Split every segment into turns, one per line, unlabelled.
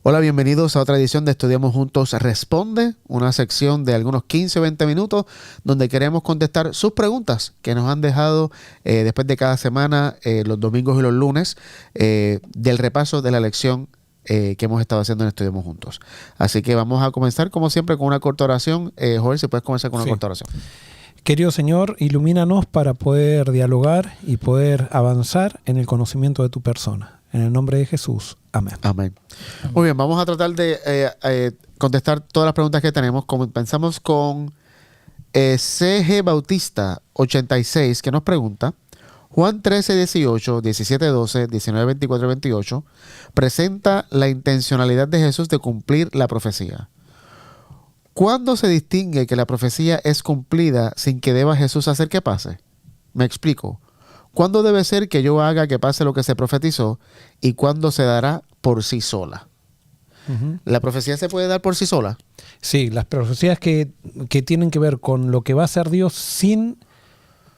Hola, bienvenidos a otra edición de Estudiamos Juntos Responde, una sección de algunos 15 o 20 minutos donde queremos contestar sus preguntas que nos han dejado después de cada semana, los domingos y los lunes, del repaso de la lección que hemos estado haciendo en Estudiamos Juntos. Así que vamos a comenzar, como siempre, con una corta oración. Joel, si puedes comenzar con una corta oración.
Querido Señor, ilumínanos para poder dialogar y poder avanzar en el conocimiento de tu persona. En el nombre de Jesús. Amén.
Amén. Muy bien, vamos a tratar de contestar todas las preguntas que tenemos. Comenzamos con CG Bautista 86, que nos pregunta: Juan 13, 18, 17, 12, 19, 24 y 28 presenta la intencionalidad de Jesús de cumplir la profecía. ¿Cuándo se distingue que la profecía es cumplida sin que deba Jesús hacer que pase? Me explico. ¿Cuándo debe ser que yo haga que pase lo que se profetizó y cuándo se dará por sí sola? ¿La profecía se puede dar por sí sola?
Sí, las profecías que tienen que ver con lo que va a hacer Dios sin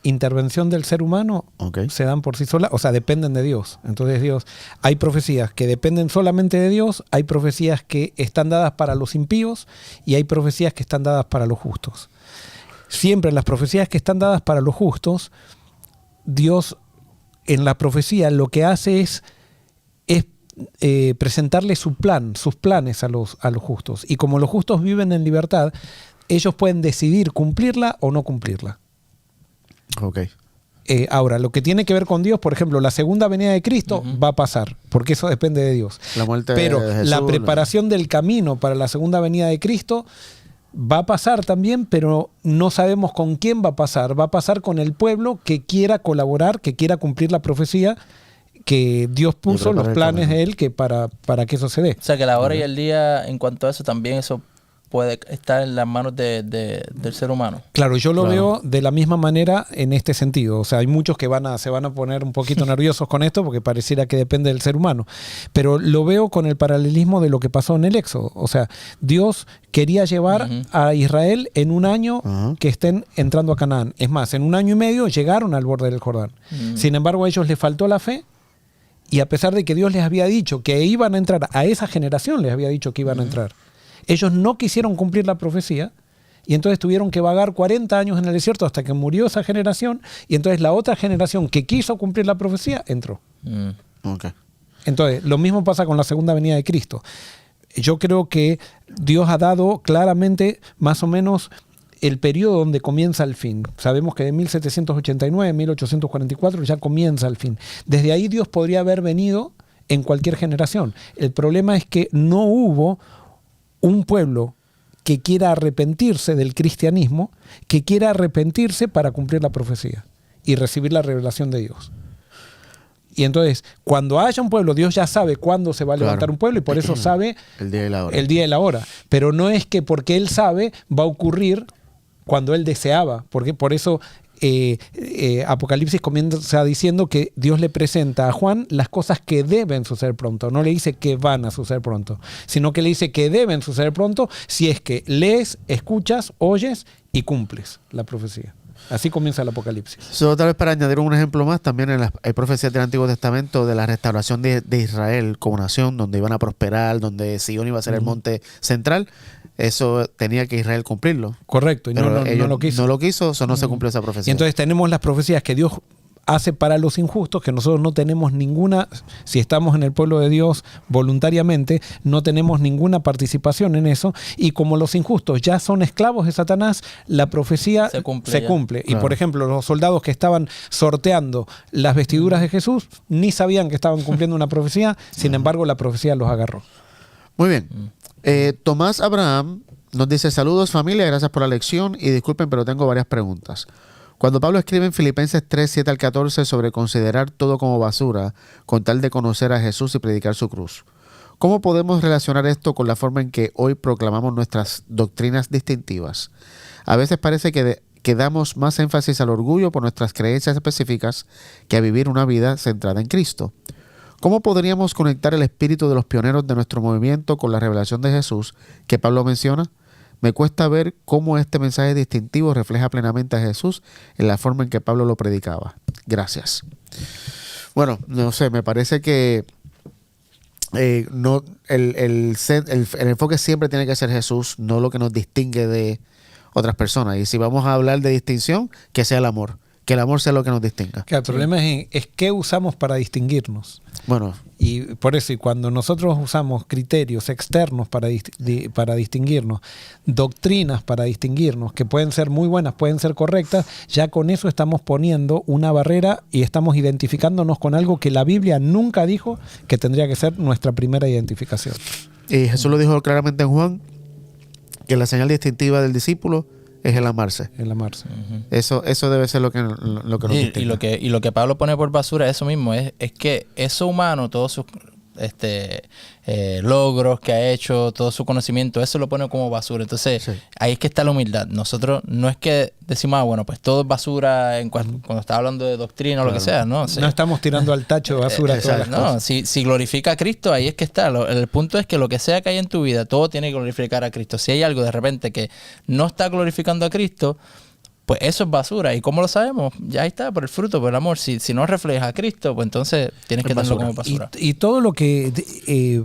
intervención del ser humano, se dan por sí solas, o sea, dependen de Dios. Entonces hay profecías que dependen solamente de Dios, hay profecías que están dadas para los impíos y hay profecías que están dadas para los justos. Siempre las profecías que están dadas para los justos, Dios en la profecía lo que hace es presentarle su plan, sus planes a los justos. Y como los justos viven en libertad, ellos pueden decidir cumplirla o no cumplirla. Ahora, lo que tiene que ver con Dios, por ejemplo, la segunda venida de Cristo va a pasar, porque eso depende de Dios.
La muerte
Pero
de Jesús,
la preparación del camino para la segunda venida de Cristo va a pasar también, pero no sabemos con quién va a pasar. Va a pasar con el pueblo que quiera colaborar, que quiera cumplir la profecía que Dios puso, los planes de Él, que para que eso se dé.
O sea, que la hora y el día, en cuanto a eso, también eso puede estar en las manos del ser humano.
Claro, yo lo veo de la misma manera en este sentido. O sea, hay muchos que se van a poner un poquito nerviosos con esto porque pareciera que depende del ser humano. Pero lo veo con el paralelismo de lo que pasó en el Éxodo. O sea, Dios quería llevar a Israel en un año que estén entrando a Canaán. Es más, en un año y medio llegaron al borde del Jordán. Sin embargo, a ellos les faltó la fe. Y a pesar de que Dios les había dicho que iban a entrar, a esa generación les había dicho que iban a entrar, ellos no quisieron cumplir la profecía y entonces tuvieron que vagar 40 años en el desierto hasta que murió esa generación y entonces la otra generación que quiso cumplir la profecía entró. Entonces, lo mismo pasa con la segunda venida de Cristo. Yo creo que Dios ha dado claramente más o menos el periodo donde comienza el fin. Sabemos que de 1789, 1844 ya comienza el fin. Desde ahí Dios podría haber venido en cualquier generación. El problema es que no hubo un pueblo que quiera arrepentirse del cristianismo, que quiera arrepentirse para cumplir la profecía y recibir la revelación de Dios. Y entonces, cuando haya un pueblo, Dios ya sabe cuándo se va a levantar un pueblo y por eso sabe
el día y la hora.
Pero no es que porque Él sabe va a ocurrir cuando Él deseaba, porque por eso Apocalipsis comienza diciendo que Dios le presenta a Juan las cosas que deben suceder pronto. No le dice que van a suceder pronto, sino que le dice que deben suceder pronto si es que lees, escuchas, oyes y cumples la profecía. Así comienza el Apocalipsis.
Solo tal vez para añadir un ejemplo más, también hay profecías del Antiguo Testamento de la restauración de Israel como nación, donde iban a prosperar, donde Sion iba a ser el monte central. Eso tenía que Israel cumplirlo.
Correcto, y no lo quiso.
No lo quiso, eso no se cumplió esa profecía.
Y entonces tenemos las profecías que Dios hace para los injustos, que nosotros no tenemos ninguna, si estamos en el pueblo de Dios voluntariamente, no tenemos ninguna participación en eso, y como los injustos ya son esclavos de Satanás, la profecía se cumple.
Claro.
Y por ejemplo, los soldados que estaban sorteando las vestiduras de Jesús, ni sabían que estaban cumpliendo una profecía, sin embargo la profecía los agarró.
Muy bien. Tomás Abraham nos dice: saludos familia, gracias por la lección y disculpen, pero tengo varias preguntas. Cuando Pablo escribe en Filipenses 3, 7 al 14 sobre considerar todo como basura con tal de conocer a Jesús y predicar su cruz, ¿cómo podemos relacionar esto con la forma en que hoy proclamamos nuestras doctrinas distintivas? A veces parece que damos más énfasis al orgullo por nuestras creencias específicas que a vivir una vida centrada en Cristo. ¿Cómo podríamos conectar el espíritu de los pioneros de nuestro movimiento con la revelación de Jesús que Pablo menciona? Me cuesta ver cómo este mensaje distintivo refleja plenamente a Jesús en la forma en que Pablo lo predicaba. Gracias. Bueno, no sé, me parece que no, el enfoque siempre tiene que ser Jesús, no lo que nos distingue de otras personas. Y si vamos a hablar de distinción, que sea el amor. Que el amor sea lo que nos distinga.
Que el problema es qué usamos para distinguirnos.
Bueno.
Y por eso, y cuando nosotros usamos criterios externos para distinguirnos, doctrinas para distinguirnos, que pueden ser muy buenas, pueden ser correctas, ya con eso estamos poniendo una barrera y estamos identificándonos con algo que la Biblia nunca dijo que tendría que ser nuestra primera identificación.
Y Jesús lo dijo claramente en Juan, que la señal distintiva del discípulo es el amarse.
El amarse.
Eso debe ser lo que nos distingue.
Y lo que Pablo pone por basura, eso mismo, es que eso humano, todos sus logros que ha hecho, todo su conocimiento, eso lo pone como basura. Entonces, ahí es que está la humildad. Nosotros no es que decimos, bueno, pues todo es basura cuando está hablando de doctrina o lo que sea, ¿no?
No estamos tirando al tacho de basura todas las cosas.
Si glorifica a Cristo, ahí es que está. El punto es que lo que sea que hay en tu vida, todo tiene que glorificar a Cristo. Si hay algo de repente que no está glorificando a Cristo, pues eso es basura. ¿Y cómo lo sabemos? Ya ahí está, por el fruto, por el amor. Si no refleja a Cristo, pues entonces tienes que tenerlo como basura.
Y todo lo que,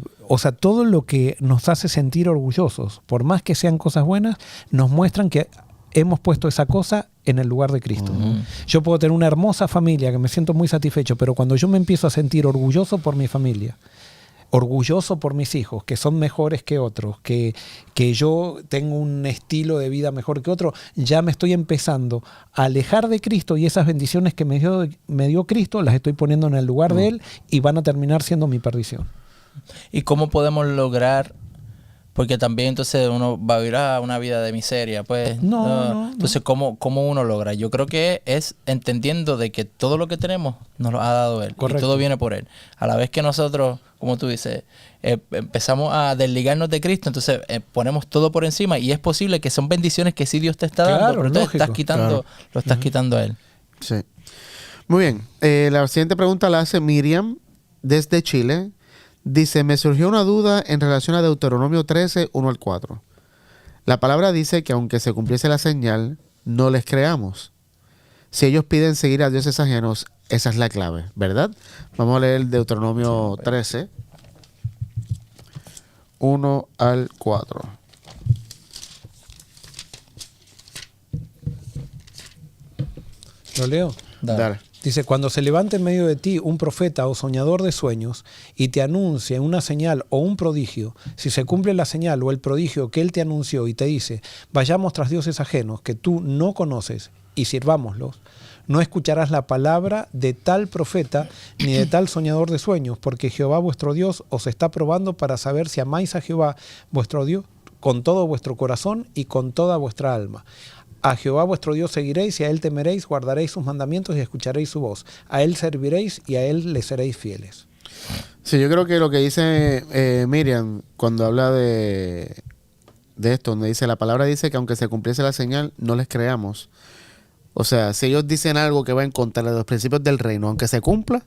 todo lo que nos hace sentir orgullosos, por más que sean cosas buenas, nos muestran que hemos puesto esa cosa en el lugar de Cristo. Yo puedo tener una hermosa familia que me siento muy satisfecho, pero cuando yo me empiezo a sentir orgulloso por mi familia, orgulloso por mis hijos, que son mejores que otros, que yo tengo un estilo de vida mejor que otro, ya me estoy empezando a alejar de Cristo y esas bendiciones que me dio Cristo las estoy poniendo en el lugar de Él y van a terminar siendo mi perdición.
¿Y cómo podemos lograr? Porque también entonces uno va a vivir una vida de miseria, pues.
No.
Entonces, ¿cómo uno logra? Yo creo que es entendiendo de que todo lo que tenemos nos lo ha dado Él.
Correcto.
Y todo viene por Él. A la vez que nosotros, como tú dices, empezamos a desligarnos de Cristo, entonces ponemos todo por encima y es posible que son bendiciones que sí Dios te está dando, pero tú lo estás quitando a Él.
Sí. Muy bien. La siguiente pregunta la hace Miriam desde Chile. Dice, me surgió una duda en relación a Deuteronomio 13, 1 al 4. La palabra dice que aunque se cumpliese la señal, no les creamos. Si ellos piden seguir a dioses ajenos, esa es la clave, ¿verdad? Vamos a leer Deuteronomio 13, 1 al 4.
¿Lo leo?
Dale.
Dice, cuando se levante en medio de ti un profeta o soñador de sueños y te anuncie una señal o un prodigio, si se cumple la señal o el prodigio que él te anunció y te dice, vayamos tras dioses ajenos que tú no conoces y sirvámoslos, no escucharás la palabra de tal profeta ni de tal soñador de sueños, porque Jehová vuestro Dios os está probando para saber si amáis a Jehová vuestro Dios con todo vuestro corazón y con toda vuestra alma. A Jehová vuestro Dios seguiréis y a Él temeréis, guardaréis sus mandamientos y escucharéis su voz. A Él serviréis y a Él le seréis fieles.
Sí, yo creo que lo que dice Miriam cuando habla de esto, donde dice, la palabra dice que aunque se cumpliese la señal, no les creamos. O sea, si ellos dicen algo que va en contra de los principios del reino, aunque se cumpla,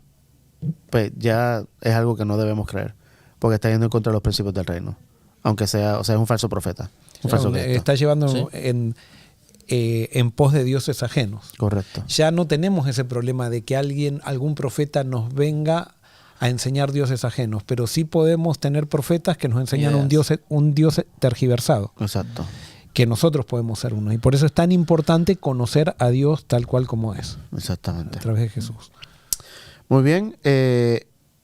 pues ya es algo que no debemos creer, porque está yendo en contra de los principios del reino. Aunque sea, es un falso profeta. Un falso Cristo.
Está llevando en pos de dioses ajenos.
Correcto.
Ya no tenemos ese problema de que algún profeta nos venga a enseñar dioses ajenos, pero sí podemos tener profetas que nos enseñan un dios tergiversado.
Exacto.
Que nosotros podemos ser uno. Y por eso es tan importante conocer a Dios tal cual como es.
Exactamente.
A través de Jesús.
Muy bien.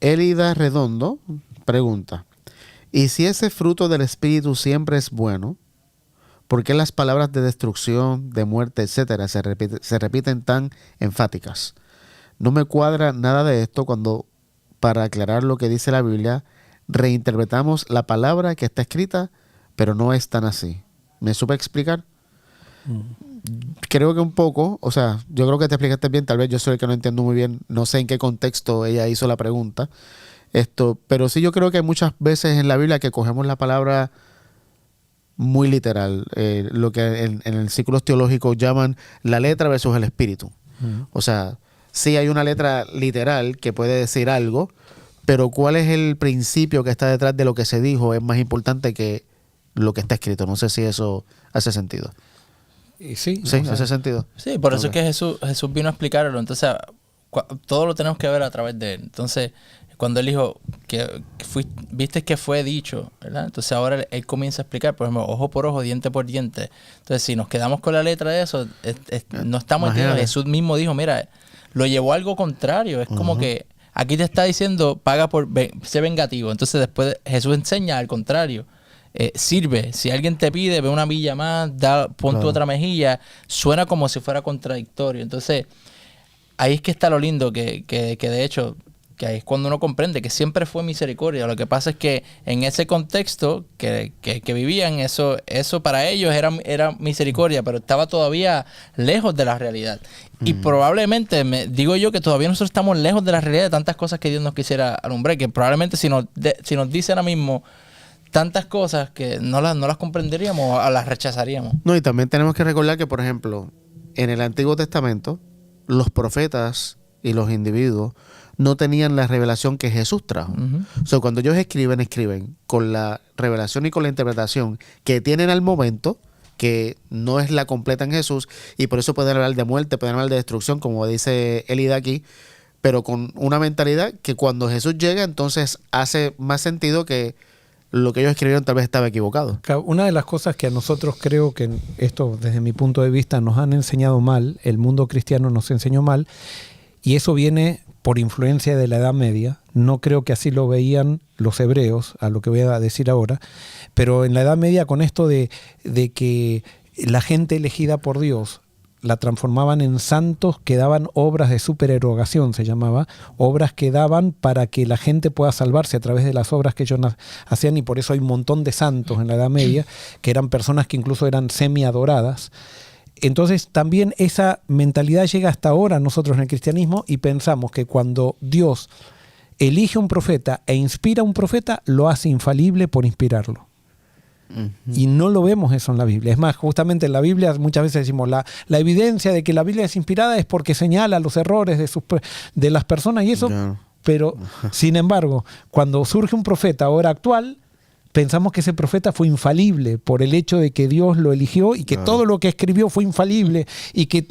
Elida Redondo pregunta, ¿y si ese fruto del Espíritu siempre es bueno? ¿Por qué las palabras de destrucción, de muerte, etcétera, se repiten tan enfáticas? No me cuadra nada de esto cuando, para aclarar lo que dice la Biblia, reinterpretamos la palabra que está escrita, pero no es tan así. ¿Me supe explicar? Creo que un poco, o sea, yo creo que te explicaste bien, tal vez yo soy el que no entiendo muy bien, no sé en qué contexto ella hizo la pregunta, pero sí yo creo que hay muchas veces en la Biblia que cogemos la palabra muy literal, lo que en el círculos teológicos llaman la letra versus el espíritu. O sea, sí hay una letra literal que puede decir algo, pero cuál es el principio que está detrás de lo que se dijo es más importante que lo que está escrito. No sé si eso hace sentido.
Sí,
hace sentido.
Sí, por eso es que Jesús vino a explicarlo. Entonces, todo lo tenemos que ver a través de él. Entonces, cuando él dijo que viste que fue dicho, ¿verdad? Entonces ahora él comienza a explicar, por ejemplo, ojo por ojo, diente por diente. Entonces si nos quedamos con la letra de eso, no estamos entendiendo. Jesús mismo dijo, mira, lo llevó a algo contrario. Es como que aquí te está diciendo, paga por ser vengativo. Entonces después Jesús enseña al contrario. Sirve. Si alguien te pide, ve una milla más, pon tu otra mejilla. Suena como si fuera contradictorio. Entonces, ahí es que está lo lindo, que de hecho, que ahí es cuando uno comprende que siempre fue misericordia. Lo que pasa es que en ese contexto que vivían, eso para ellos era misericordia, pero estaba todavía lejos de la realidad. Y probablemente, digo yo, que todavía nosotros estamos lejos de la realidad de tantas cosas que Dios nos quisiera alumbrar, que probablemente si nos dice ahora mismo tantas cosas que no las comprenderíamos o las rechazaríamos.
No, y también tenemos que recordar que, por ejemplo, en el Antiguo Testamento, los profetas y los individuos no tenían la revelación que Jesús trajo. O sea, cuando ellos escriben con la revelación y con la interpretación que tienen al momento, que no es la completa en Jesús, y por eso pueden hablar de muerte, pueden hablar de destrucción, como dice Elida aquí, pero con una mentalidad que cuando Jesús llega, entonces hace más sentido que lo que ellos escribieron tal vez estaba equivocado.
Una de las cosas que a nosotros creo que esto, desde mi punto de vista, nos han enseñado mal, el mundo cristiano nos enseñó mal, y eso viene por influencia de la Edad Media. No creo que así lo veían los hebreos, a lo que voy a decir ahora, pero en la Edad Media, con esto de que la gente elegida por Dios la transformaban en santos que daban obras de supererogación, se llamaba, obras que daban para que la gente pueda salvarse a través de las obras que ellos hacían, y por eso hay un montón de santos en la Edad Media, que eran personas que incluso eran semi-adoradas. Entonces también esa mentalidad llega hasta ahora nosotros en el cristianismo, y pensamos que cuando Dios elige un profeta e inspira a un profeta, lo hace infalible por inspirarlo. Y no lo vemos eso en la Biblia. Es más, justamente en la Biblia muchas veces decimos la evidencia de que la Biblia es inspirada es porque señala los errores de las personas y eso, pero sin embargo, cuando surge un profeta ahora actual, pensamos que ese profeta fue infalible por el hecho de que Dios lo eligió y que todo lo que escribió fue infalible, y que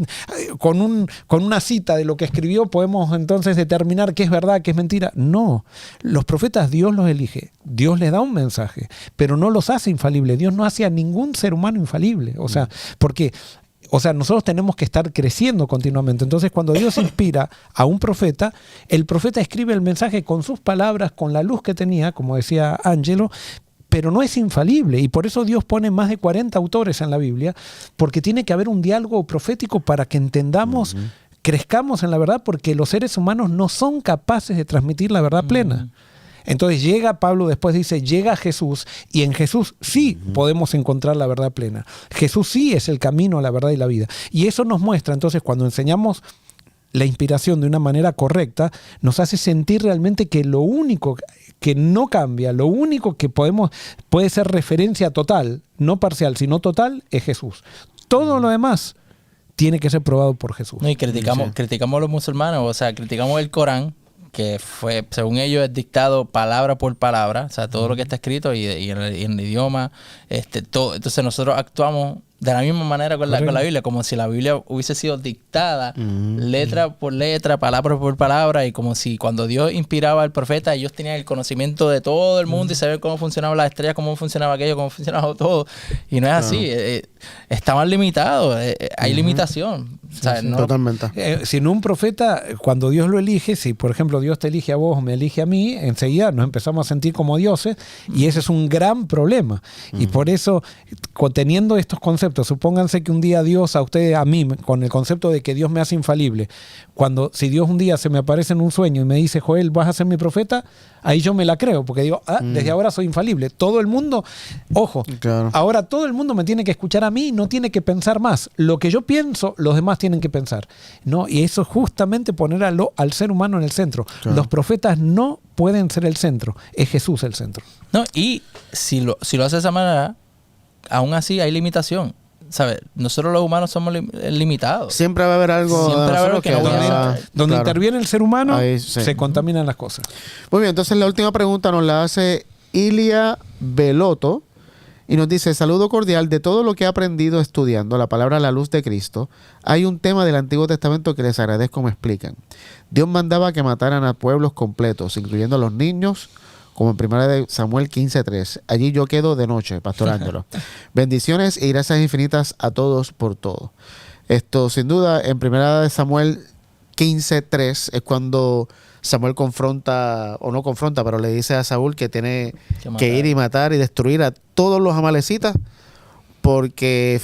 con una cita de lo que escribió podemos entonces determinar qué es verdad, qué es mentira. No, los profetas Dios los elige, Dios les da un mensaje, pero no los hace infalibles. Dios no hace a ningún ser humano infalible, o sea, porque... O sea, nosotros tenemos que estar creciendo continuamente. Entonces, cuando Dios inspira a un profeta, el profeta escribe el mensaje con sus palabras, con la luz que tenía, como decía Ángelo, pero no es infalible. Y por eso Dios pone más de 40 autores en la Biblia, porque tiene que haber un diálogo profético para que entendamos, crezcamos en la verdad, porque los seres humanos no son capaces de transmitir la verdad plena. Entonces llega Pablo, después dice, llega Jesús, y en Jesús sí podemos encontrar la verdad plena. Jesús sí es el camino, la verdad y la vida. Y eso nos muestra, entonces, cuando enseñamos la inspiración de una manera correcta, nos hace sentir realmente que lo único que no cambia, lo único que puede ser referencia total, no parcial, sino total, es Jesús. Todo lo demás tiene que ser probado por Jesús.
No, y criticamos a los musulmanes, o sea, criticamos el Corán, que fue, según ellos, es dictado palabra por palabra, o sea, todo lo que está escrito y en el idioma, todo. Entonces nosotros actuamos de la misma manera con la Biblia, como si la Biblia hubiese sido dictada letra por letra, palabra por palabra, y como si cuando Dios inspiraba al profeta, ellos tenían el conocimiento de todo el mundo y sabían cómo funcionaban las estrellas, cómo funcionaba aquello, cómo funcionaba todo. Y no es así. Estaban limitados. Hay limitación. O sea, no,
totalmente.
Sino un profeta, cuando Dios lo elige, si por ejemplo Dios te elige a vos o me elige a mí, enseguida nos empezamos a sentir como dioses, y ese es un gran problema. Y por eso, teniendo estos conceptos, supónganse que un día Dios a usted, a mí, con el concepto de que Dios me hace infalible, si Dios un día se me aparece en un sueño y me dice, Joel, vas a ser mi profeta, ahí yo me la creo, porque digo, desde ahora soy infalible. Todo el mundo, ojo, ahora todo el mundo me tiene que escuchar a mí, no tiene que pensar más. Lo que yo pienso, los demás tienen que pensar, ¿no? Y eso es justamente poner al ser humano en el centro. Los profetas no pueden ser el centro, es Jesús el centro.
No, y si lo hace de esa manera, aún así hay limitación. ¿Sabes? Nosotros los humanos somos limitados.
Siempre va a haber algo
donde interviene el ser humano, ahí, se contaminan las cosas.
Muy bien, entonces la última pregunta nos la hace Ilia Veloto y nos dice: saludo cordial. De todo lo que he aprendido estudiando la palabra La Luz de Cristo, hay un tema del Antiguo Testamento que les agradezco me explican. Dios mandaba que mataran a pueblos completos, incluyendo a los niños, como en 1 Samuel 15:3. Allí yo quedo de noche pastorándolo. Bendiciones y gracias infinitas a todos por todo. Esto, sin duda, en 1 Samuel 15:3 es cuando Samuel confronta, o no confronta, pero le dice a Saúl que tiene que ir y matar y destruir a todos los amalecitas, porque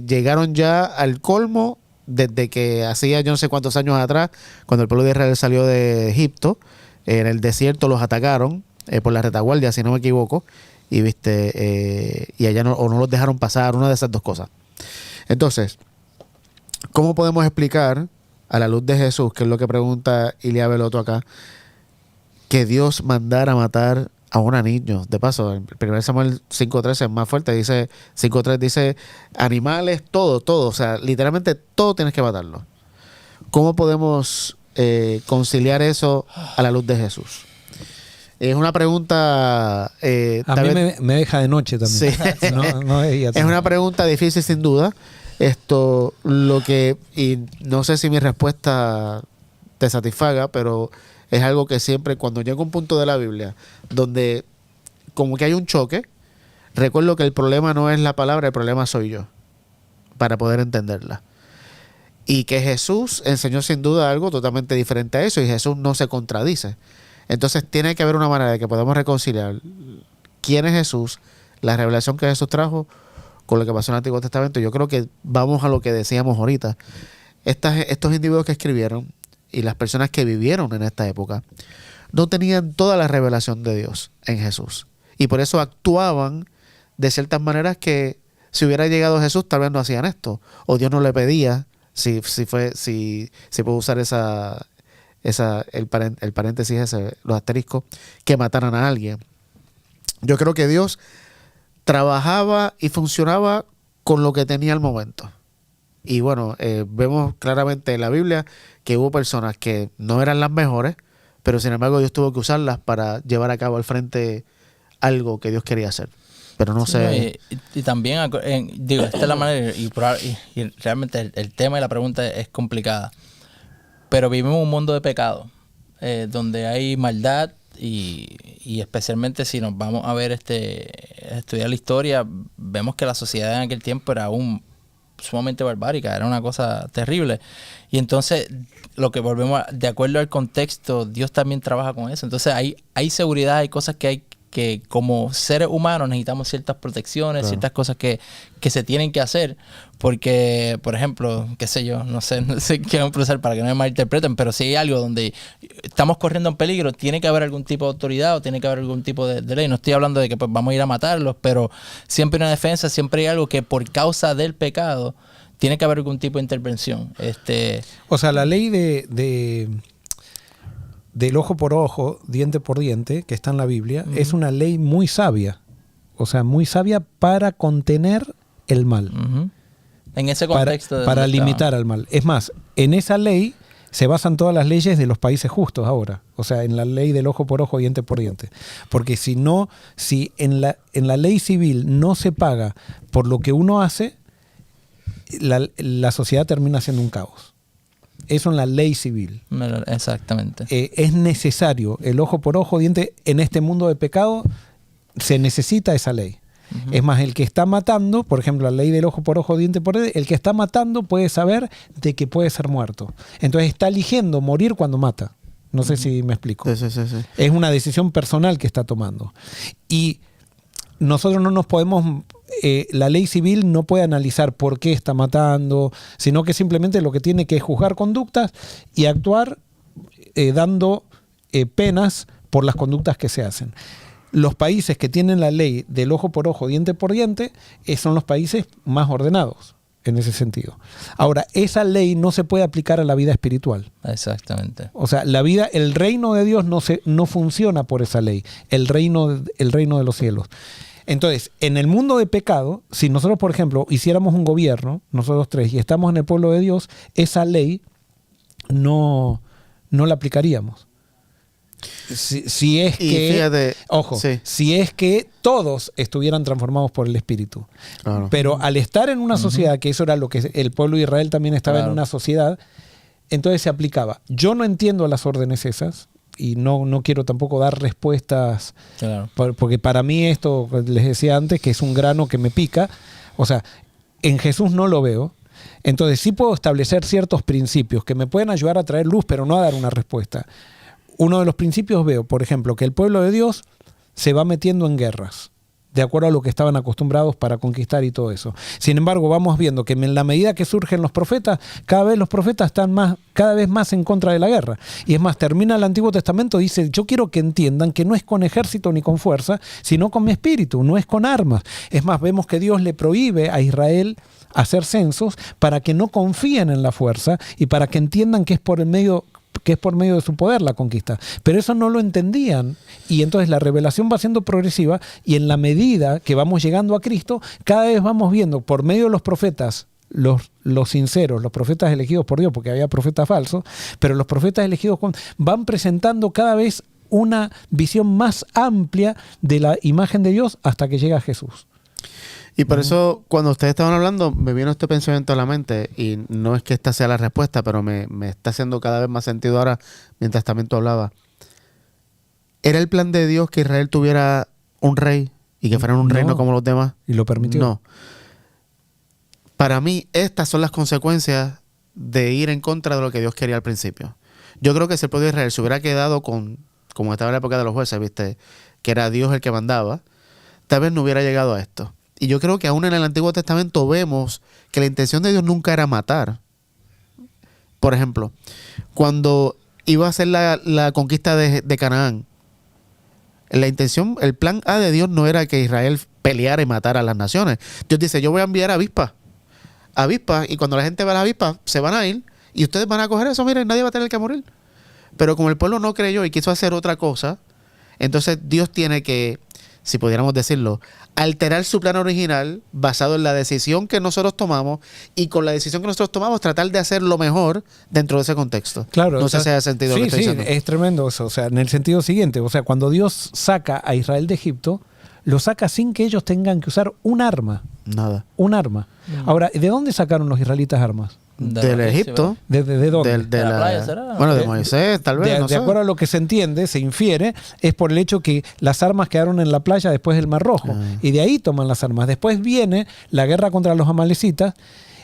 llegaron ya al colmo desde que hacía yo no sé cuántos años atrás, cuando el pueblo de Israel salió de Egipto, en el desierto los atacaron por la retaguardia, si no me equivoco, y y allá no los dejaron pasar, una de esas dos cosas. Entonces, ¿cómo podemos explicar, a la luz de Jesús, que es lo que pregunta Ilia Beloto acá, que Dios mandara a matar a un niño? De paso, en 1 Samuel 5:13 es más fuerte, dice 5:3 dice animales, todo, o sea, literalmente todo tienes que matarlo. ¿Cómo podemos conciliar eso a la luz de Jesús? Es una pregunta...
a mí me deja de noche también.
Sí.
Es
una pregunta difícil, sin duda. Y no sé si mi respuesta te satisfaga, pero es algo que siempre, cuando llego a un punto de la Biblia donde como que hay un choque, recuerdo que el problema no es la palabra, el problema soy yo, para poder entenderla. Y que Jesús enseñó sin duda algo totalmente diferente a eso, y Jesús no se contradice. Entonces tiene que haber una manera de que podamos reconciliar quién es Jesús, la revelación que Jesús trajo, con lo que pasó en el Antiguo Testamento. Yo creo que vamos a lo que decíamos ahorita. Estos individuos que escribieron y las personas que vivieron en esta época no tenían toda la revelación de Dios en Jesús. Y por eso actuaban de ciertas maneras que si hubiera llegado Jesús tal vez no hacían esto. O Dios no le pedía, si puedo usar el paréntesis ese, los asteriscos, que mataran a alguien. Yo creo que Dios trabajaba y funcionaba con lo que tenía al momento. Y bueno, vemos claramente en la Biblia que hubo personas que no eran las mejores, pero sin embargo Dios tuvo que usarlas para llevar a cabo al frente algo que Dios quería hacer. Pero no sé...
Y también, esta es la manera, y realmente el tema y la pregunta es complicada. Pero vivimos en un mundo de pecado, donde hay maldad, y especialmente si nos vamos a ver estudiar la historia, vemos que la sociedad en aquel tiempo era aún sumamente barbárica, era una cosa terrible. Y entonces, lo que volvemos de acuerdo al contexto, Dios también trabaja con eso. Entonces hay seguridad, hay cosas que como seres humanos necesitamos ciertas protecciones, claro, ciertas cosas que se tienen que hacer, porque, por ejemplo, qué sé yo, no sé qué ejemplo usar para que no me malinterpreten, pero si hay algo donde estamos corriendo en peligro, tiene que haber algún tipo de autoridad o tiene que haber algún tipo de ley. No estoy hablando de que pues vamos a ir a matarlos, pero siempre hay una defensa, siempre hay algo que por causa del pecado tiene que haber algún tipo de intervención.
O sea, la ley del ojo por ojo, diente por diente, que está en la Biblia, es una ley muy sabia. O sea, muy sabia para contener el mal.
En ese contexto.
Para limitar al mal. Es más, en esa ley se basan todas las leyes de los países justos ahora. O sea, en la ley del ojo por ojo, diente por diente. Porque si en la ley civil no se paga por lo que uno hace, la sociedad termina siendo un caos. Eso en la ley civil.
Exactamente.
Es necesario el ojo por ojo, diente. En este mundo de pecado se necesita esa ley. Es más, el que está matando, por ejemplo, la ley del ojo por ojo, diente por diente, el que está matando puede saber de que puede ser muerto. Entonces está eligiendo morir cuando mata. No sé si me explico.
Sí.
Es una decisión personal que está tomando. Y nosotros no nos podemos... la ley civil no puede analizar por qué está matando, sino que simplemente lo que tiene que es juzgar conductas y actuar dando penas por las conductas que se hacen. Los países que tienen la ley del ojo por ojo, diente por diente, son los países más ordenados en ese sentido. Ahora, esa ley no se puede aplicar a la vida espiritual.
Exactamente.
O sea, el reino de Dios no funciona por esa ley, el reino de los cielos. Entonces, en el mundo de pecado, si nosotros, por ejemplo, hiciéramos un gobierno, nosotros tres, y estamos en el pueblo de Dios, esa ley no la aplicaríamos. Si es que,
fíjate,
si es que todos estuvieran transformados por el Espíritu. Claro. Pero al estar en una sociedad, que eso era lo que el pueblo de Israel también estaba en una sociedad, entonces se aplicaba. Yo no entiendo las órdenes esas, y no quiero tampoco dar respuestas,
Claro.
porque para mí esto, les decía antes, que es un grano que me pica, o sea, en Jesús no lo veo. Entonces sí puedo establecer ciertos principios que me pueden ayudar a traer luz, pero no a dar una respuesta. Uno de los principios veo, por ejemplo, que el pueblo de Dios se va metiendo en guerras, de acuerdo a lo que estaban acostumbrados para conquistar y todo eso. Sin embargo, vamos viendo que en la medida que surgen los profetas, cada vez los profetas están cada vez más en contra de la guerra. Y es más, termina el Antiguo Testamento, dice, yo quiero que entiendan que no es con ejército ni con fuerza, sino con mi espíritu, no es con armas. Es más, vemos que Dios le prohíbe a Israel hacer censos para que no confíen en la fuerza y para que entiendan que es por medio de su poder la conquista. Pero eso no lo entendían, y entonces la revelación va siendo progresiva, y en la medida que vamos llegando a Cristo, cada vez vamos viendo por medio de los profetas, los sinceros, los profetas elegidos por Dios, porque había profetas falsos, pero los profetas elegidos van presentando cada vez una visión más amplia de la imagen de Dios hasta que llega Jesús.
Y por eso, cuando ustedes estaban hablando, me vino este pensamiento a la mente, y no es que esta sea la respuesta, pero me está haciendo cada vez más sentido ahora, mientras también tú hablabas. ¿Era el plan de Dios que Israel tuviera un rey y que fuera un reino como los demás?
¿Y lo permitió?
No. Para mí, estas son las consecuencias de ir en contra de lo que Dios quería al principio. Yo creo que si el pueblo de Israel se hubiera quedado como estaba en la época de los jueces, ¿viste? Que era Dios el que mandaba, tal vez no hubiera llegado a esto. Y yo creo que aún en el Antiguo Testamento vemos que la intención de Dios nunca era matar. Por ejemplo, cuando iba a hacer la conquista de Canaán, la intención, el plan A de Dios no era que Israel peleara y matara a las naciones. Dios dice, yo voy a enviar avispas, y cuando la gente ve a las avispas, se van a ir, y ustedes van a coger eso, miren, nadie va a tener que morir. Pero como el pueblo no creyó y quiso hacer otra cosa, entonces Dios tiene que, si pudiéramos decirlo, alterar su plan original basado en la decisión que nosotros tomamos, y con la decisión que nosotros tomamos tratar de hacer lo mejor dentro de ese contexto.
Claro,
no sé si hace sentido lo que estoy diciendo.
Es tremendo eso. O sea, en el sentido siguiente, o sea, cuando Dios saca a Israel de Egipto, lo saca sin que ellos tengan que usar un arma.
Nada.
Un arma. Ahora, ¿de dónde sacaron los israelitas armas?
Del Egipto.
¿De dónde?
De
la playa, ¿será?
Bueno, de Moisés, tal vez.
De acuerdo a lo que se entiende, se infiere, es por el hecho que las armas quedaron en la playa después del Mar Rojo. Y de ahí toman las armas. Después viene la guerra contra los amalecitas,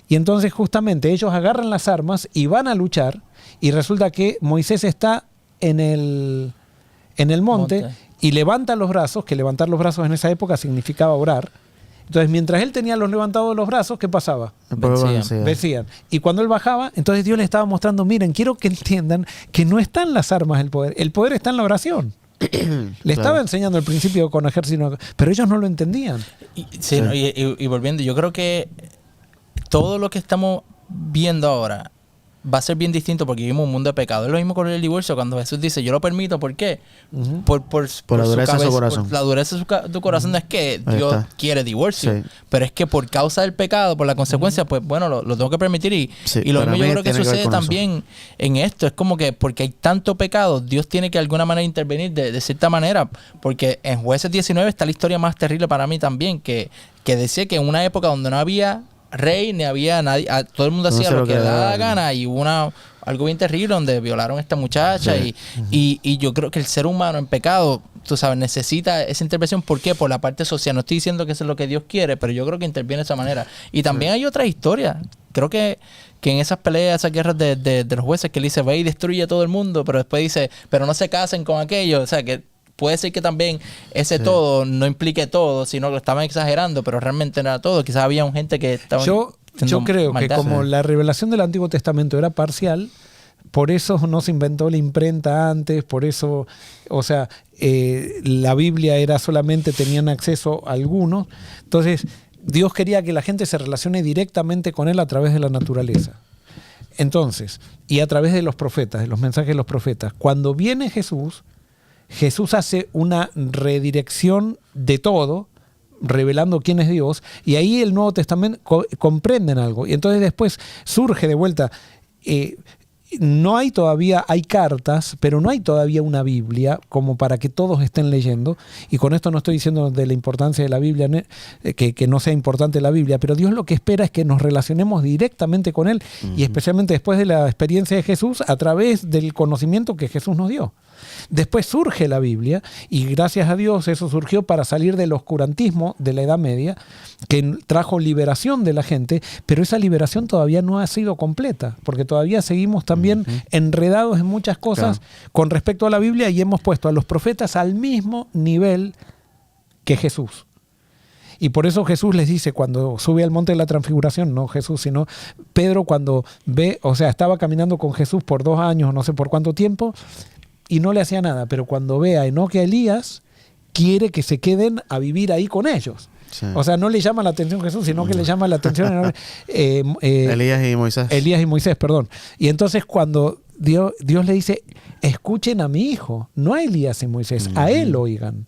y entonces justamente ellos agarran las armas y van a luchar, y resulta que Moisés está en el monte y levanta los brazos, que levantar los brazos en esa época significaba orar. Entonces, mientras él tenía los levantados los brazos, ¿qué pasaba? Vencían. Y cuando él bajaba, entonces Dios le estaba mostrando, miren, quiero que entiendan que no están las armas el poder está en la oración. Le estaba enseñando el principio con ejército, pero ellos no lo entendían.
Y volviendo, yo creo que todo lo que estamos viendo ahora va a ser bien distinto porque vivimos un mundo de pecado. Es lo mismo con el divorcio, cuando Jesús dice, yo lo permito, ¿por qué? Por
la dureza de su corazón.
Por la dureza de tu corazón. No es que Dios quiere divorcio, pero es que por causa del pecado, por la consecuencia, pues bueno, lo tengo que permitir. Y lo mismo yo creo que sucede también en esto. Es como que porque hay tanto pecado, Dios tiene que de alguna manera intervenir de cierta manera, porque en Jueces 19 está la historia más terrible para mí también, que decía que en una época donde no había rey, ni había nadie, todo el mundo hacía lo que le daba la gana, y hubo algo bien terrible donde violaron a esta muchacha, y yo creo que el ser humano en pecado, tú sabes, necesita esa intervención. ¿Por qué? Por la parte social. No estoy diciendo que eso es lo que Dios quiere, pero yo creo que interviene de esa manera. Y también hay otras historias. Creo que en esas peleas, esas guerras de los jueces, que él dice, ve y destruye a todo el mundo, pero después dice, pero no se casen con aquello. O sea, que puede ser que también ese todo no implique todo, sino que lo estaban exagerando, pero realmente no era todo. Quizás había gente que estaba...
Yo creo que como la revelación del Antiguo Testamento era parcial, por eso no se inventó la imprenta antes, por eso, o sea, la Biblia era solamente, tenían acceso a algunos. Entonces, Dios quería que la gente se relacione directamente con Él a través de la naturaleza. Entonces, y a través de los profetas, de los mensajes de los profetas. Cuando viene Jesús hace una redirección de todo, revelando quién es Dios, y ahí el Nuevo Testamento comprenden algo. Y entonces después surge de vuelta, no hay todavía, hay cartas, pero no hay todavía una Biblia como para que todos estén leyendo. Y con esto no estoy diciendo de la importancia de la Biblia, que no sea importante la Biblia, pero Dios lo que espera es que nos relacionemos directamente con Él, y especialmente después de la experiencia de Jesús, a través del conocimiento que Jesús nos dio. Después surge la Biblia y gracias a Dios eso surgió para salir del oscurantismo de la Edad Media, que trajo liberación de la gente, pero esa liberación todavía no ha sido completa, porque todavía seguimos también enredados en muchas cosas con respecto a la Biblia y hemos puesto a los profetas al mismo nivel que Jesús. Y por eso Jesús les dice cuando sube al monte de la transfiguración, no Jesús, sino Pedro cuando ve, o sea, estaba caminando con Jesús por 2 años, no sé por cuánto tiempo, y no le hacía nada, pero cuando ve a Enoc y a Elías, quiere que se queden a vivir ahí con ellos. Sí. O sea, no le llama la atención Jesús, sino que le llama la atención
Elías y Moisés.
Elías y Moisés, perdón. Y entonces cuando Dios le dice, escuchen a mi hijo, no a Elías y Moisés, a él oigan.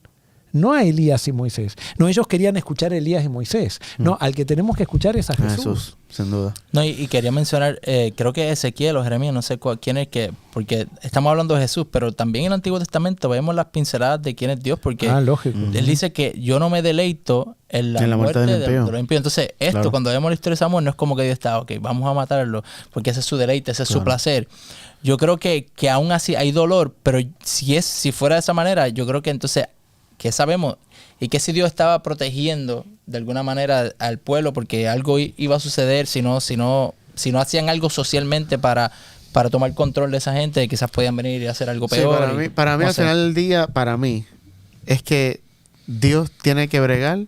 No a Elías y Moisés. No, ellos querían escuchar a Elías y Moisés. No, al que tenemos que escuchar es a Jesús.
Sin duda.
No, y quería mencionar, creo que Ezequiel o Jeremías, no sé quién es que, porque estamos hablando de Jesús, pero también en el Antiguo Testamento vemos las pinceladas de quién es Dios, porque
lógico.
Él dice que yo no me deleito en la muerte de los impíos. Entonces, cuando vemos la historia de Samuel, no es como que Dios está, ok, vamos a matarlo, porque ese es su deleite, ese es su placer. Yo creo que aún así hay dolor, pero si fuera de esa manera, yo creo que entonces, ¿qué sabemos? Y que si Dios estaba protegiendo de alguna manera al pueblo porque algo iba a suceder si no hacían algo socialmente para tomar control de esa gente, quizás podían venir y hacer algo peor.
Sí, para mí al final del día, para mí, es que Dios tiene que bregar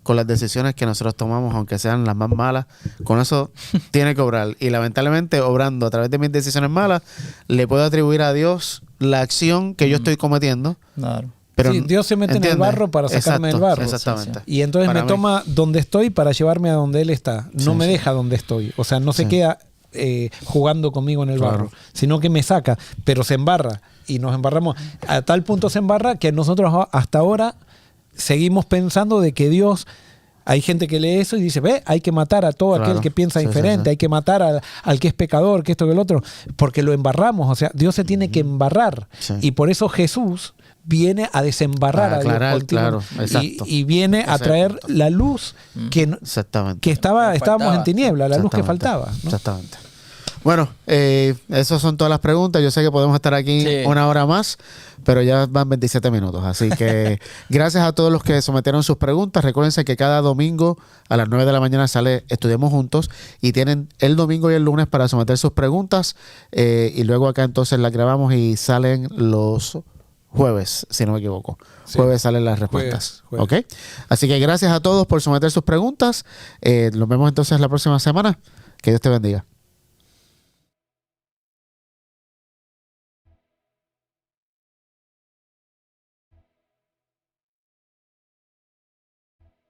con las decisiones que nosotros tomamos, aunque sean las más malas. Con eso tiene que obrar. Y lamentablemente, obrando a través de mis decisiones malas, le puedo atribuir a Dios la acción que yo estoy cometiendo.
Claro. Pero, sí, Dios se mete en el barro para sacarme del barro.
Exactamente.
Y entonces para me toma donde estoy para llevarme a donde Él está. No me deja donde estoy. O sea, no se queda jugando conmigo en el barro, sino que me saca, pero se embarra. Y nos embarramos. A tal punto se embarra que nosotros hasta ahora seguimos pensando de que Dios... Hay gente que lee eso y dice, hay que matar a todo aquel que piensa diferente, hay que matar al que es pecador, que esto, que el otro, porque lo embarramos. O sea, Dios se tiene que embarrar. Sí. Y por eso Jesús viene a desembarrar a Dios y viene a traer la luz que estábamos en tiniebla, la luz que faltaba, ¿no?
Exactamente. Bueno, esas son todas las preguntas. Yo sé que podemos estar aquí 1 hora más, pero ya van 27 minutos. Así que gracias a todos los que sometieron sus preguntas. Recuérdense que cada domingo a las 9 de la mañana sale Estudiemos Juntos y tienen el domingo y el lunes para someter sus preguntas y luego acá entonces las grabamos y salen los jueves, si no me equivoco. Sí. Jueves salen las respuestas. Jueves. ¿Ok? Así que gracias a todos por someter sus preguntas. Nos vemos entonces la próxima semana. Que Dios te bendiga.